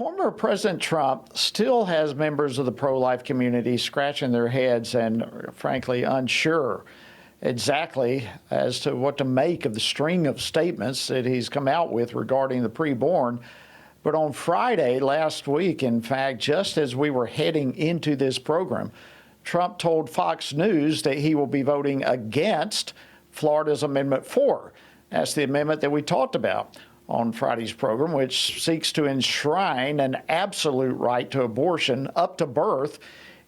Former President Trump still has members of the pro-life community scratching their heads and, frankly, unsure exactly as to what to make of the string of statements that he's come out with regarding the preborn. But on Friday last week, in fact, just as we were heading into this program, Trump told Fox News that he will be voting against Florida's Amendment 4. That's the amendment that we talked about on Friday's program, which seeks to enshrine an absolute right to abortion up to birth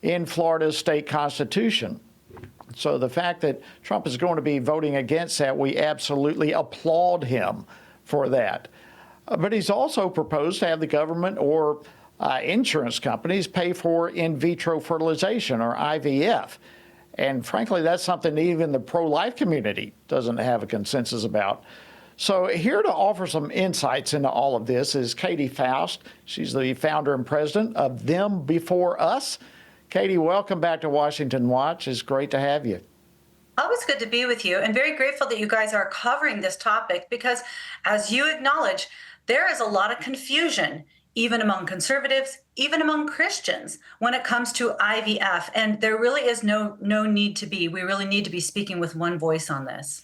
in Florida's state constitution. So the fact that Trump is going to be voting against that, we absolutely applaud him for that. But he's also proposed to have the government or insurance companies pay for in vitro fertilization, or IVF. And frankly, that's something even the pro-life community doesn't have a consensus about. So here to offer some insights into all of this is Katy Faust. She's the founder and president of Them Before Us. Katy, welcome back to Washington Watch. It's great to have you. Always good to be with you, and very grateful that you guys are covering this topic because, as you acknowledge, there is a lot of confusion, even among conservatives, even among Christians, when it comes to IVF. And there really is no need to be. We really need to be speaking with one voice on this.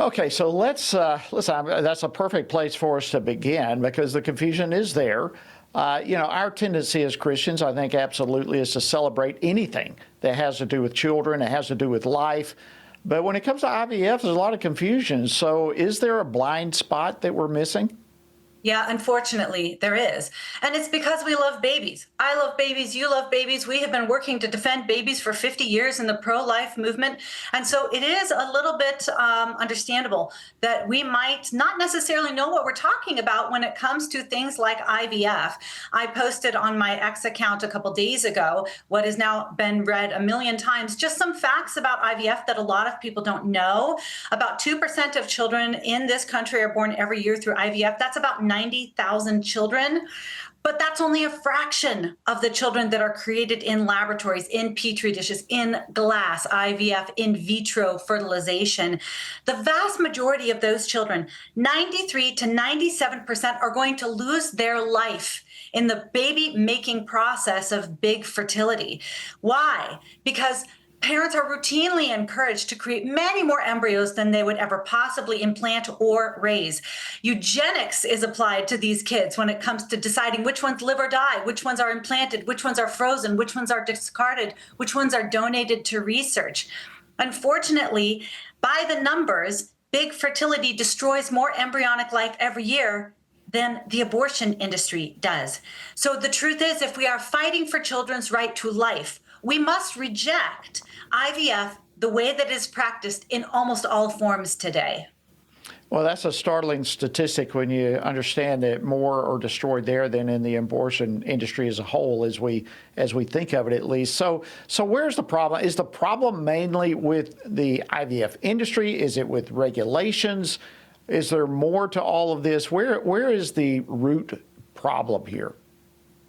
Okay, so let's listen. That's a perfect place for us to begin because the confusion is there. Our tendency as Christians, I think, absolutely is to celebrate anything that has to do with children, that has to do with life. But when it comes to IVF, there's a lot of confusion. So is there a blind spot that we're missing? Yeah, unfortunately, there is. And it's because we love babies. I love babies. You love babies. We have been working to defend babies for 50 years in the pro-life movement. And so it is a little bit understandable that we might not necessarily know what we're talking about when it comes to things like IVF. I posted on my X account a couple days ago what has now been read a million times, just some facts about IVF that a lot of people don't know. About 2% of children in this country are born every year through IVF. That's about 90,000 children, but that's only a fraction of the children that are created in laboratories, in petri dishes, in glass, IVF, in vitro fertilization. The vast majority of those children, 93 to 97%, are going to lose their life in the baby making process of big fertility. Why? Because parents are routinely encouraged to create many more embryos than they would ever possibly implant or raise. Eugenics is applied to these kids when it comes to deciding which ones live or die, which ones are implanted, which ones are frozen, which ones are discarded, which ones are donated to research. Unfortunately, by the numbers, big fertility destroys more embryonic life every year than the abortion industry does. So the truth is, if we are fighting for children's right to life, we must reject IVF the way that it is practiced in almost all forms today. Well, that's a startling statistic when you understand that more are destroyed there than in the abortion industry as a whole, as we think of it at least. So where's the problem? Is the problem mainly with the IVF industry? Is it with regulations? Is there more to all of this? Where is the root problem here?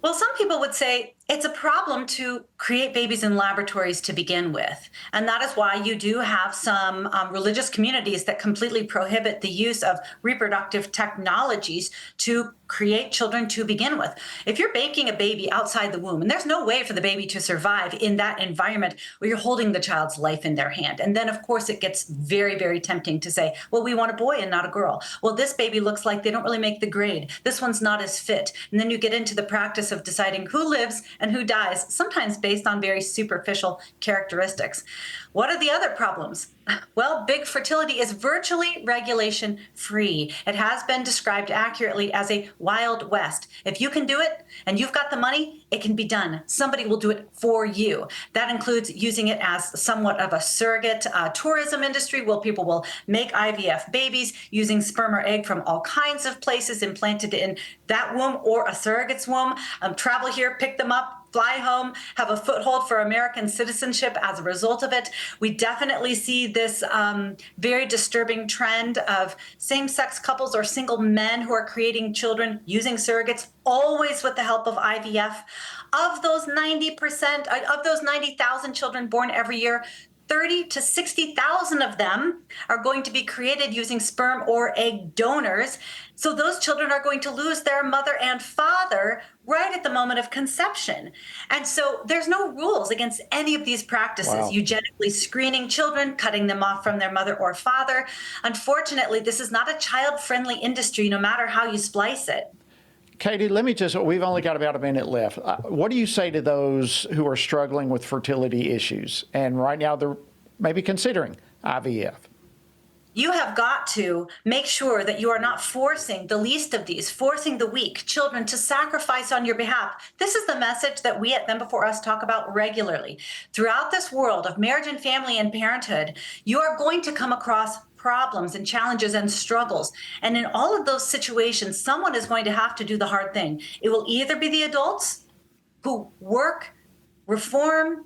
Well, some people would say it's a problem to create babies in laboratories to begin with. And that is why you do have some religious communities that completely prohibit the use of reproductive technologies to create children to begin with. If you're making a baby outside the womb, and there's no way for the baby to survive in that environment where you're holding the child's life in their hand. And then, of course, it gets very, very tempting to say, well, we want a boy and not a girl. Well, this baby looks like they don't really make the grade. This one's not as fit. And then you get into the practice of deciding who lives and who dies, sometimes based on very superficial characteristics. What are the other problems? Well, big fertility is virtually regulation free. It has been described accurately as a Wild West. If you can do it and you've got the money, it can be done. Somebody will do it for you. That includes using it as somewhat of a surrogate tourism industry where people will make IVF babies using sperm or egg from all kinds of places implanted in that womb or a surrogate's womb. Travel here, pick them up, fly home, have a foothold for American citizenship as a result of it. We definitely see this very disturbing trend of same-sex couples or single men who are creating children using surrogates, always with the help of IVF. Of those 90%, of those 90,000 children born every year, 30 to 60,000 of them are going to be created using sperm or egg donors. So those children are going to lose their mother and father right at the moment of conception. And so there's no rules against any of these practices, Wow. eugenically screening children, cutting them off from their mother or father. Unfortunately, this is not a child-friendly industry, no matter how you splice it. Katy, we've only got about a minute left. What do you say to those who are struggling with fertility issues and right now they're maybe considering IVF? You have got to make sure that you are not forcing the least of these, forcing the weak children to sacrifice on your behalf. This is the message that we at Them Before Us talk about regularly. Throughout this world of marriage and family and parenthood, you are going to come across problems and challenges and struggles. And in all of those situations, someone is going to have to do the hard thing. It will either be the adults who work, reform,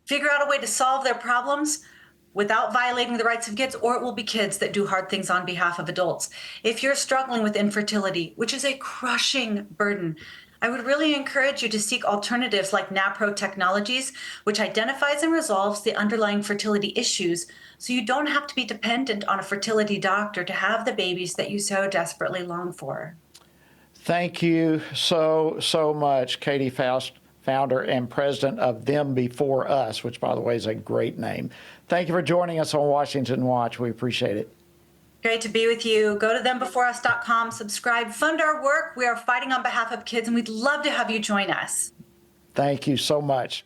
figure out a way to solve their problems without violating the rights of kids, or it will be kids that do hard things on behalf of adults. If you're struggling with infertility, which is a crushing burden, I would really encourage you to seek alternatives like NAPRO Technologies, which identifies and resolves the underlying fertility issues, so you don't have to be dependent on a fertility doctor to have the babies that you so desperately long for. Thank you so much, Katy Faust, founder and president of Them Before Us, which, by the way, is a great name. Thank you for joining us on Washington Watch. We appreciate it. Great to be with you. Go to thembeforeus.com, subscribe, fund our work. We are fighting on behalf of kids, and we'd love to have you join us. Thank you so much.